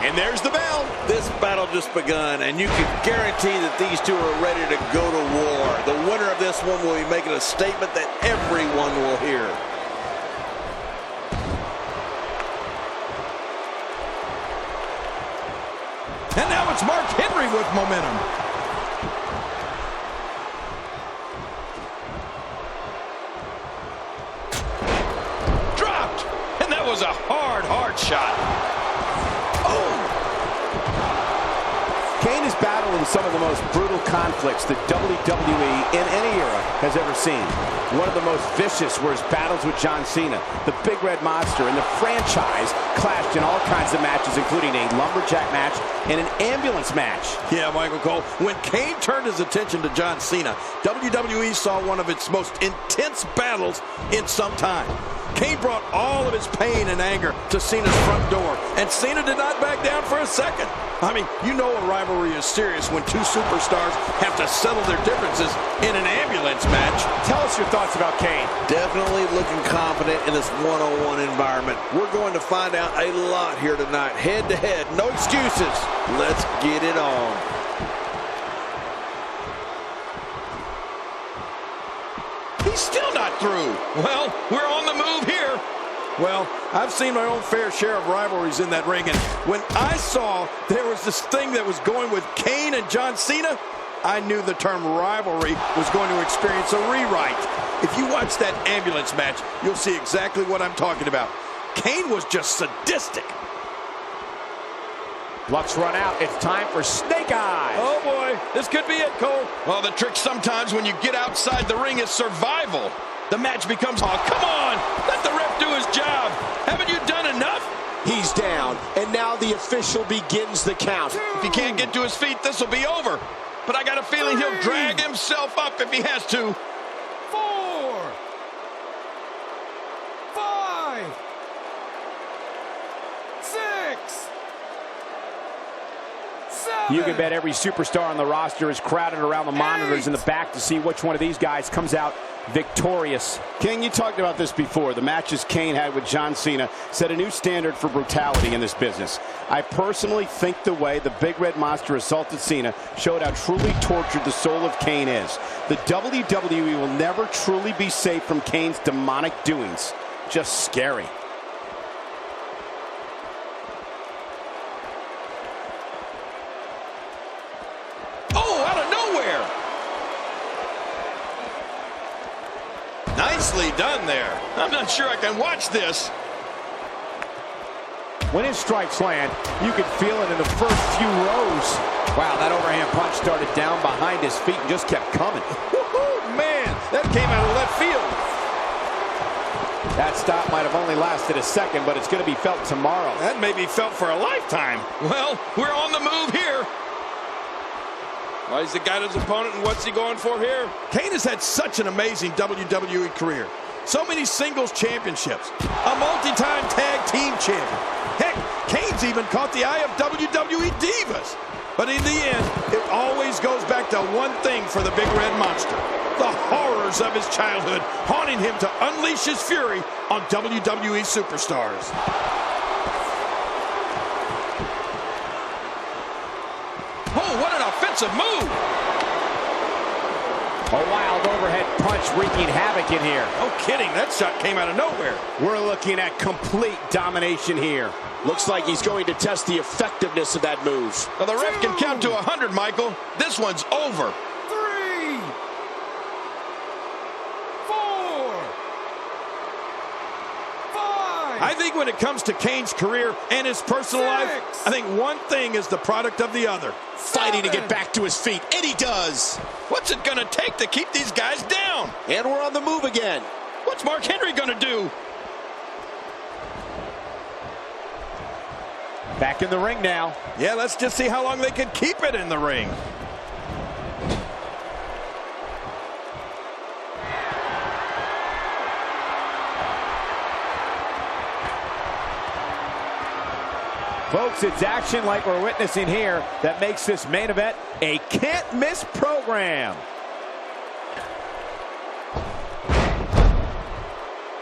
And there's the bell. This battle just begun, and you can guarantee that these two are ready to go to war. The winner of this one will be making a statement that everyone will hear. And now it's Mark Henry with momentum. Dropped. And that was a hard shot. Kane is battling some of the most brutal conflicts that WWE in any era has ever seen. One of the most vicious were his battles with John Cena. The Big Red Monster and the franchise clashed in all kinds of matches, including a lumberjack match and an ambulance match. Yeah, Michael Cole, when Kane turned his attention to John Cena, WWE saw one of its most intense battles in some time. Kane brought all of his pain and anger to Cena's front door, and Cena did not back down for a second. I mean, you know a rivalry is serious when two superstars have to settle their differences in an ambulance match. Tell us your thoughts about Kane. Definitely looking confident in this one-on-one environment. We're going to find out a lot here tonight. Head-to-head, no excuses. Let's get it on. He's still not through. Well, we're on the move here. Well, I've seen my own fair share of rivalries in that ring, and when I saw there was this thing that was going with Kane and John Cena, I knew the term rivalry was going to experience a rewrite. If you watch that ambulance match, you'll see exactly what I'm talking about. Kane was just sadistic. Luck's run out. It's time for Snake Eyes. Oh, boy. This could be it, Cole. Well, the trick sometimes when you get outside the ring is survival. The match becomes, oh, come on. Let the ref do his job. Haven't you done enough? He's down, and now the official begins the count. If he can't get to his feet, this will be over. But I got a feeling he'll drag himself up if he has to. 4, 5, 6, 7. You can bet every superstar on the roster is crowded around the monitors in the back to see which one of these guys comes out victorious. King, you talked about this before. The matches Kane had with John Cena set a new standard for brutality in this business. I personally think the way the Big Red Monster assaulted Cena showed how truly tortured the soul of Kane is. The WWE will never truly be safe from Kane's demonic doings. Just scary. Oh, out of nowhere. Nicely done there. I'm not sure I can watch this. When his strikes land, you can feel it in the first few rows. Wow, that overhand punch started down behind his feet and just kept coming. Woohoo, man, that came out of left field. That stop might have only lasted a second, but it's going to be felt tomorrow. That may be felt for a lifetime. Well, we're on the move here. Well, he's got his opponent, and what's he going for here? Kane has had such an amazing WWE career. So many singles championships. A multi-time tag team champion. Heck, Kane's even caught the eye of WWE divas. But in the end, it always goes back to one thing for the Big Red Monster. The horrors of his childhood haunting him to unleash his fury on WWE superstars. Oh, what an offensive move. A wild overhead punch wreaking havoc in here. No kidding, that shot came out of nowhere. We're looking at complete domination here. Looks like he's going to test the effectiveness of that move. Now the ref can count to 100, Michael. This one's over. 3, 4, 5. I think when it comes to Kane's career and his personal life, I think one thing is the product of the other. Fighting to get back to his feet, and he does. What's it going to take to keep these guys down? And we're on the move again. What's Mark Henry going to do? Back in the ring now. Yeah, let's just see how long they can keep it in the ring. Folks, it's action like we're witnessing here that makes this main event a can't-miss program.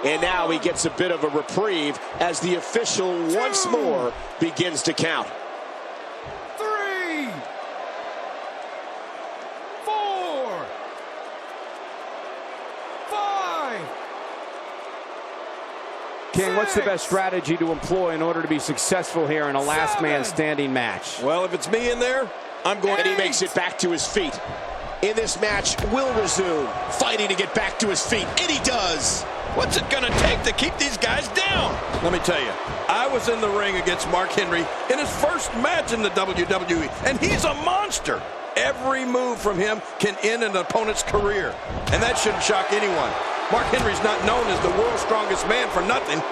And now he gets a bit of a reprieve as the official once more begins to count. King, what's the best strategy to employ in order to be successful here in a last man standing match? Well, if it's me in there, I'm going. And he makes it back to his feet. In this match, will resume. Fighting to get back to his feet, and he does. What's it going to take to keep these guys down? Let me tell you, I was in the ring against Mark Henry in his first match in the WWE, and he's a monster. Every move from him can end an opponent's career, and that shouldn't shock anyone. Mark Henry's not known as the world's strongest man for nothing.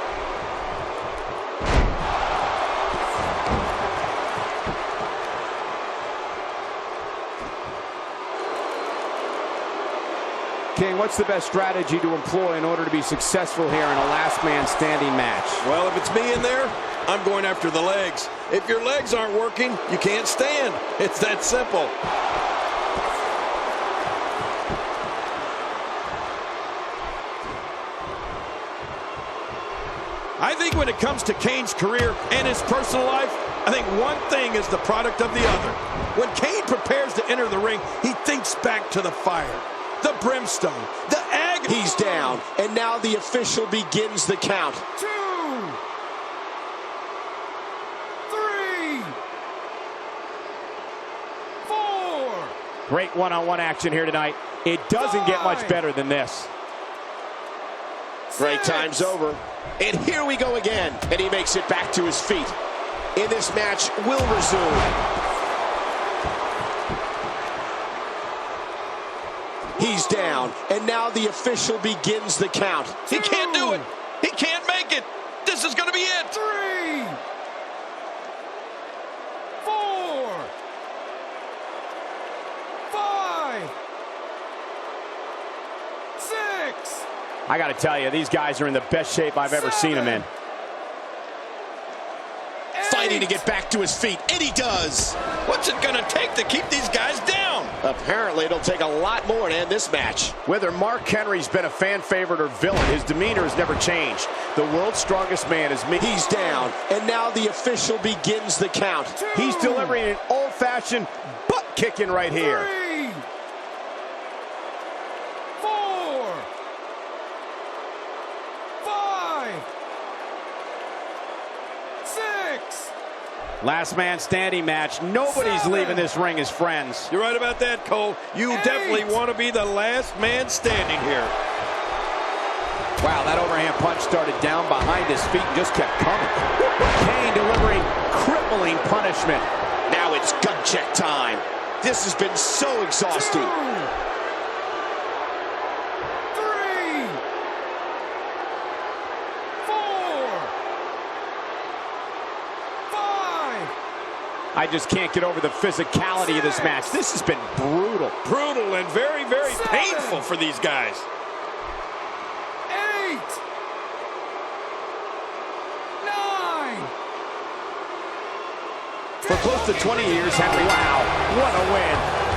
King, what's the best strategy to employ in order to be successful here in a last man standing match? Well, if it's me in there, I'm going after the legs. If your legs aren't working, you can't stand. It's that simple. I think when it comes to Kane's career and his personal life, I think one thing is the product of the other. When Kane prepares to enter the ring, he thinks back to the fire, the brimstone, the agony. He's down, and now the official begins the count. 2, 3, 4. Great one-on-one action here tonight. It doesn't get much better than this. Great time's over. And here we go again. And he makes it back to his feet. In this match, will resume. He's down, and now the official begins the count. He can't do it. He can't make it. This is going to be it. 3, 4, 5, 6. I got to tell you, these guys are in the best shape I've ever seen them in. Fighting to get back to his feet, and he does. What's it going to take to keep these guys down? Apparently, it'll take a lot more to end this match. Whether Mark Henry's been a fan favorite or villain, his demeanor has never changed. The world's strongest man is me. He's down, and now the official begins the count. He's delivering an old-fashioned butt kicking right here. 3, 4, 5, 6. Last man standing match. Nobody's 7. leaving this ring as friends. You're right about that, Cole. You 8. definitely want to be the last man standing here. Wow, that overhand punch started down behind his feet and just kept coming. Kane delivering crippling punishment. Now it's gut check time. This has been so exhausting. 2, 3, 4, 5. I just can't get over the physicality of this match. This has been brutal. Brutal and very, very 7. painful for these guys. 8, 9. For close to 20 years, Henry, wow, what a win.